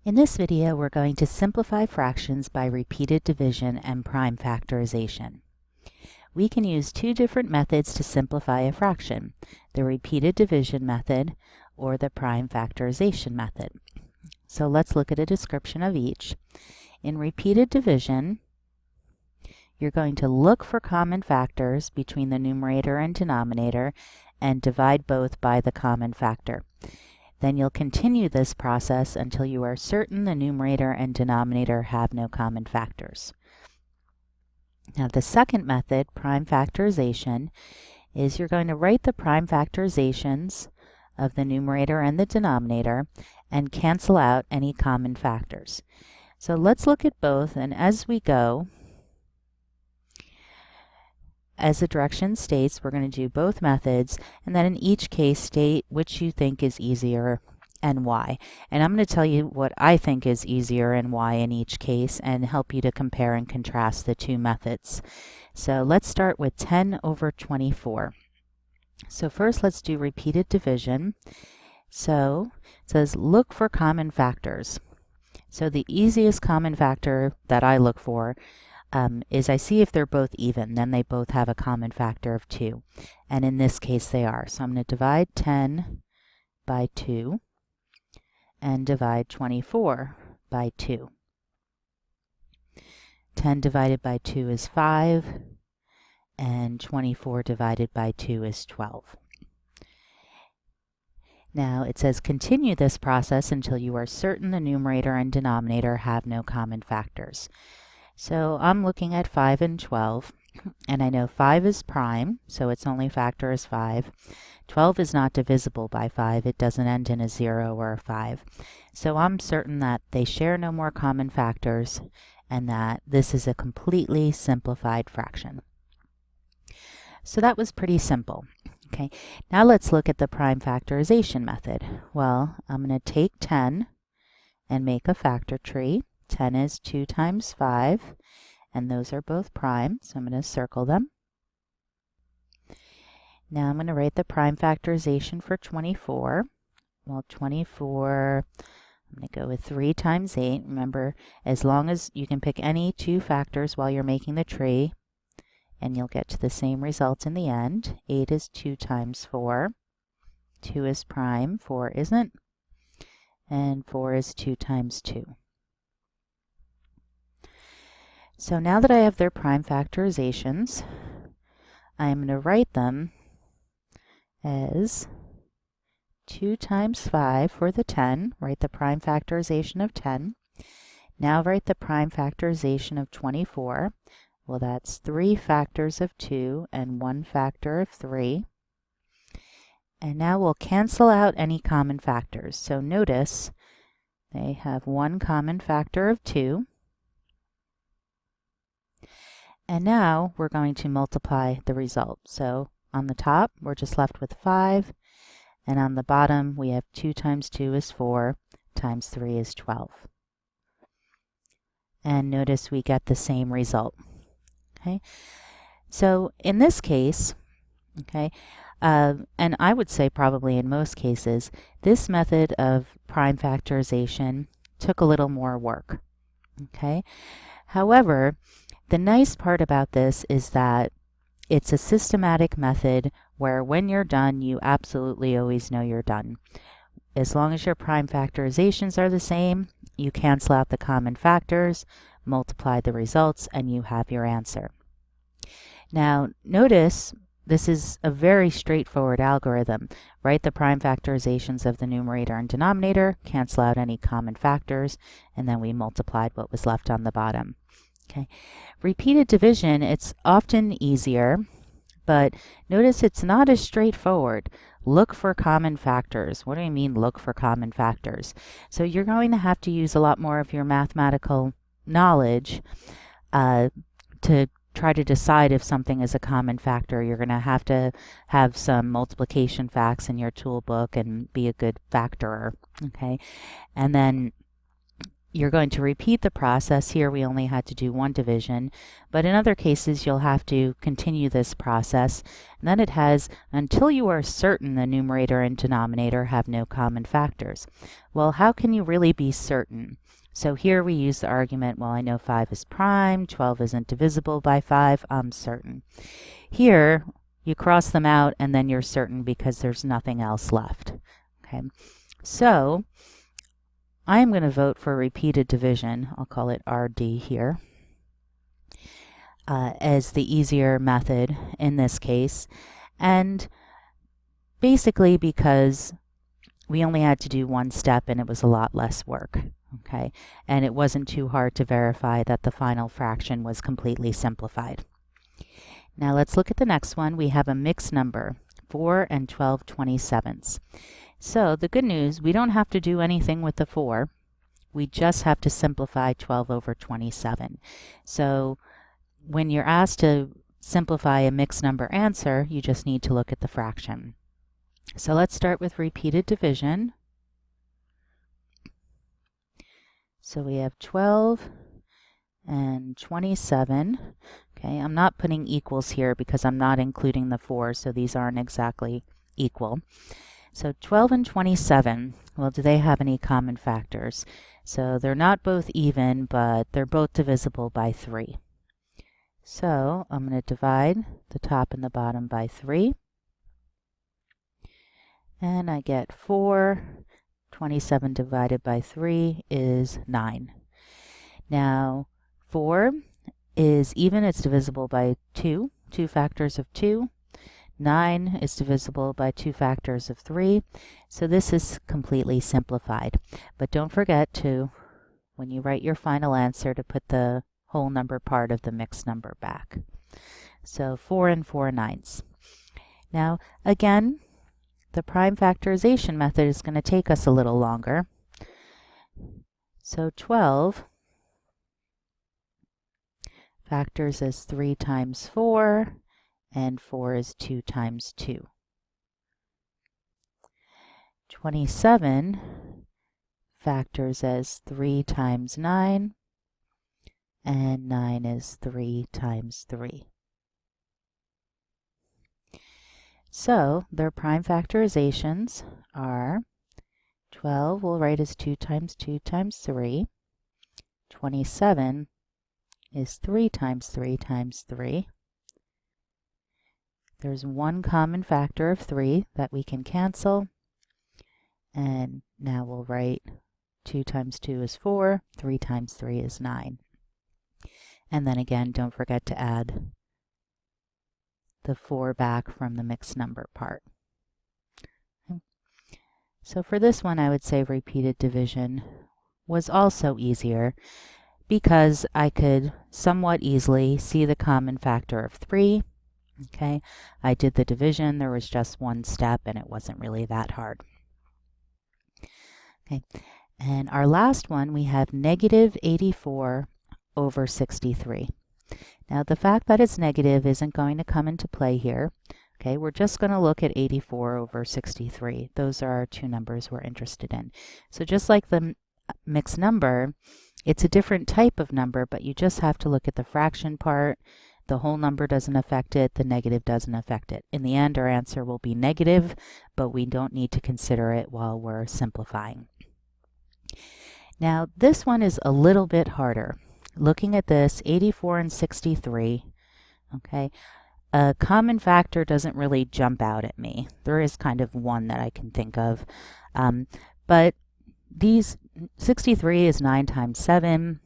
In this video, we're going to simplify fractions by repeated division and prime factorization. We can use two different methods to simplify a fraction, the repeated division method or the prime factorization method. So let's look at a description of each. In repeated division, you're going to look for common factors between the numerator and denominator and divide both by the common factor. Then you'll continue this process until you are certain the numerator and denominator have no common factors. Now the second method, prime factorization, is you're going to write the prime factorizations of the numerator and the denominator and cancel out any common factors. So let's look at both, and as we go, as the direction states, we're going to do both methods, and then in each case state which you think is easier and why. And I'm going to tell you what I think is easier and why in each case and help you to compare and contrast the two methods. So let's start with 10 over 24. So first let's do repeated division. So it says look for common factors. So the easiest common factor that I look for is I see if they're both even, then they both have a common factor of 2. And in this case they are. So I'm going to divide 10 by 2 and divide 24 by 2. 10 divided by 2 is 5, and 24 divided by 2 is 12. Now it says continue this process until you are certain the numerator and denominator have no common factors. So I'm looking at 5 and 12, and I know 5 is prime, so its only factor is 5. 12 is not divisible by 5. It doesn't end in a 0 or a 5. So I'm certain that they share no more common factors and that this is a completely simplified fraction. So that was pretty simple. Okay, now let's look at the prime factorization method. Well, I'm going to take 10 and make a factor tree. 10 is 2 times 5, and those are both prime, so I'm going to circle them. Now I'm going to write the prime factorization for 24. Well, 24, I'm going to go with 3 times 8. Remember, as long as you can pick any two factors while you're making the tree, and you'll get to the same result in the end. 8 is 2 times 4. 2 is prime, 4 isn't, and 4 is 2 times 2. So now that I have their prime factorizations, I'm going to write them as 2 times 5 for the 10, write the prime factorization of 10. Now write the prime factorization of 24. Well, that's 3 factors of 2 and 1 factor of 3. And now we'll cancel out any common factors. So notice they have 1 common factor of 2. And now we're going to multiply the result. So on the top, we're just left with 5. And on the bottom, we have 2 times 2 is 4, times 3 is 12. And notice we get the same result. Okay, so in this case, okay, and I would say probably in most cases, this method of prime factorization took a little more work. Okay, however, the nice part about this is that it's a systematic method where when you're done, you absolutely always know you're done. As long as your prime factorizations are the same, you cancel out the common factors, multiply the results, and you have your answer. Now, notice this is a very straightforward algorithm. Write the prime factorizations of the numerator and denominator, cancel out any common factors, and then we multiplied what was left on the bottom. Okay. Repeated division, it's often easier, but notice it's not as straightforward. Look for common factors. What do I mean look for common factors? So you're going to have to use a lot more of your mathematical knowledge to try to decide if something is a common factor. You're going to have some multiplication facts in your toolbook and be a good factorer. Okay, and then you're going to repeat the process. Here we only had to do one division, but in other cases you'll have to continue this process. And then it has until you are certain the numerator and denominator have no common factors. Well, how can you really be certain? So here we use the argument, well, I know 5 is prime, 12 isn't divisible by 5, I'm certain. Here you cross them out and then you're certain because there's nothing else left. Okay, so I'm going to vote for repeated division. I'll call it RD here as the easier method in this case. And basically because we only had to do one step and it was a lot less work. Okay, and it wasn't too hard to verify that the final fraction was completely simplified. Now let's look at the next one. We have a mixed number, 4 and 12/27. So the good news, we don't have to do anything with the 4. We just have to simplify 12 over 27. So when you're asked to simplify a mixed number answer, you just need to look at the fraction. So let's start with repeated division. So we have 12 and 27. Okay, I'm not putting equals here because I'm not including the 4, so these aren't exactly equal. So 12 and 27, well, do they have any common factors? So they're not both even, but they're both divisible by 3. So I'm going to divide the top and the bottom by 3. And I get 4. 27 divided by 3 is 9. Now, 4 is even, it's divisible by 2 factors of 2. 9 is divisible by 2 factors of 3. So this is completely simplified. But don't forget to, when you write your final answer, to put the whole number part of the mixed number back. So 4 and 4/9. Now, again, the prime factorization method is going to take us a little longer. So 12 factors as 3 times 4, and 4 is 2 times 2. 27 factors as 3 times 9, and 9 is 3 times 3. So their prime factorizations are 12 we'll write as 2 times 2 times 3. 27 is 3 times 3 times 3. There's one common factor of 3 that we can cancel. And now we'll write 2 times 2 is 4, 3 times 3 is 9. And then again, don't forget to add the 4 back from the mixed number part. Okay. So for this one, I would say repeated division was also easier because I could somewhat easily see the common factor of 3. Okay, I did the division, there was just one step and it wasn't really that hard. Okay, and our last one, we have negative 84 over 63. Now the fact that it's negative isn't going to come into play here. Okay, we're just going to look at 84 over 63. Those are our two numbers we're interested in. So just like the mixed number, it's a different type of number, but you just have to look at the fraction part. The whole number doesn't affect it, the negative doesn't affect it. In the end, our answer will be negative, but we don't need to consider it while we're simplifying. Now, this one is a little bit harder. Looking at this, 84 and 63, okay, a common factor doesn't really jump out at me. There is kind of one that I can think of, but these 63 is 9 times 7.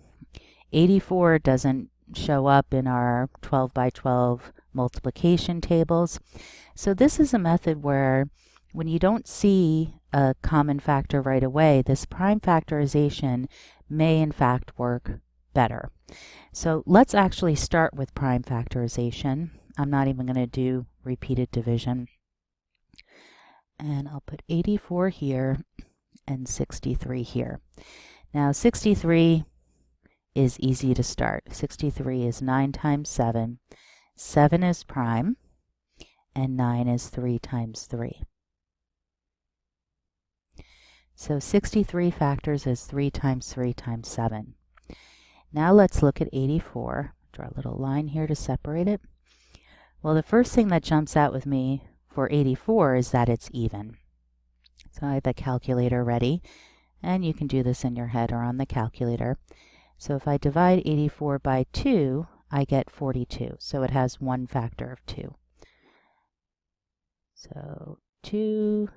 84 doesn't show up in our 12 by 12 multiplication tables. So this is a method where when you don't see a common factor right away, this prime factorization may in fact work better. So let's actually start with prime factorization. I'm not even going to do repeated division. And I'll put 84 here and 63 here. Now 63 is easy to start. 63 is 9 times 7. 7 is prime, and 9 is 3 times 3. So 63 factors is 3 times 3 times 7. Now let's look at 84. Draw a little line here to separate it. Well, the first thing that jumps out with me for 84 is that it's even. So I have a calculator ready, and you can do this in your head or on the calculator. So if I divide 84 by 2, I get 42. So it has one factor of 2. So 2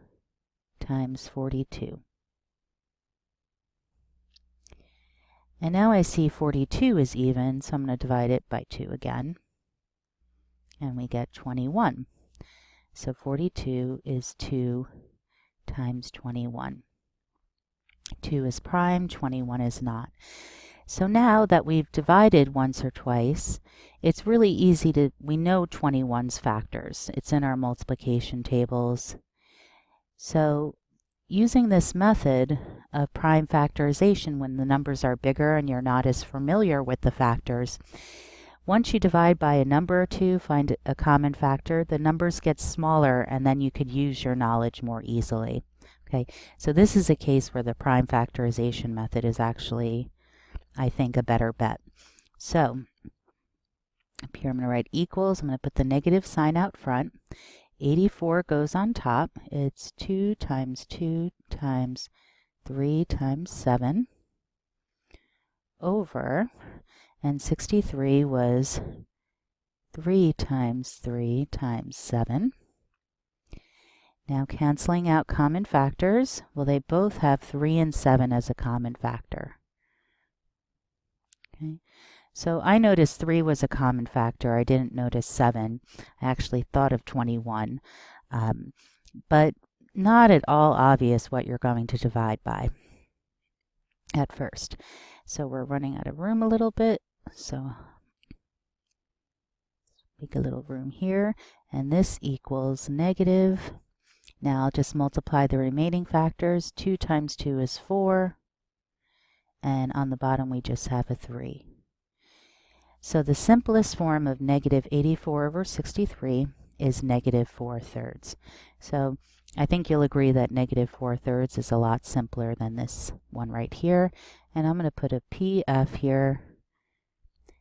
times 42. And now I see 42 is even, so I'm going to divide it by 2 again. And we get 21. So 42 is 2 times 21. 2 is prime, 21 is not. So now that we've divided once or twice, it's really easy to, we know 21's factors. It's in our multiplication tables. So using this method of prime factorization when the numbers are bigger and you're not as familiar with the factors, once you divide by a number or two, find a common factor, the numbers get smaller and then you could use your knowledge more easily. Okay, so this is a case where the prime factorization method is actually, I think, a better bet. So up here I'm going to write equals. I'm going to put the negative sign out front. 84 goes on top. It's 2 times 2 times 3 times 7 over, and 63 was 3 times 3 times 7. Now canceling out common factors, well, they both have 3 and 7 as a common factor. Okay, so I noticed 3 was a common factor. I didn't notice 7. I actually thought of 21, but not at all obvious what you're going to divide by at first. So we're running out of room a little bit, so make a little room here, and this equals negative. Now I'll just multiply the remaining factors. 2 times 2 is 4, and on the bottom we just have a 3. So the simplest form of negative 84 over 63 is negative 4/3. So I think you'll agree that negative 4/3 is a lot simpler than this one right here. And I'm going to put a PF here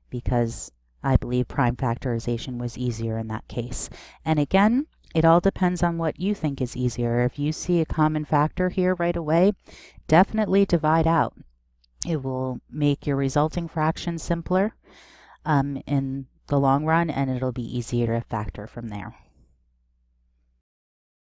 because I believe prime factorization was easier in that case. And again, it all depends on what you think is easier. If you see a common factor here right away, definitely divide out. It will make your resulting fraction simpler in the long run, and it'll be easier to factor from there.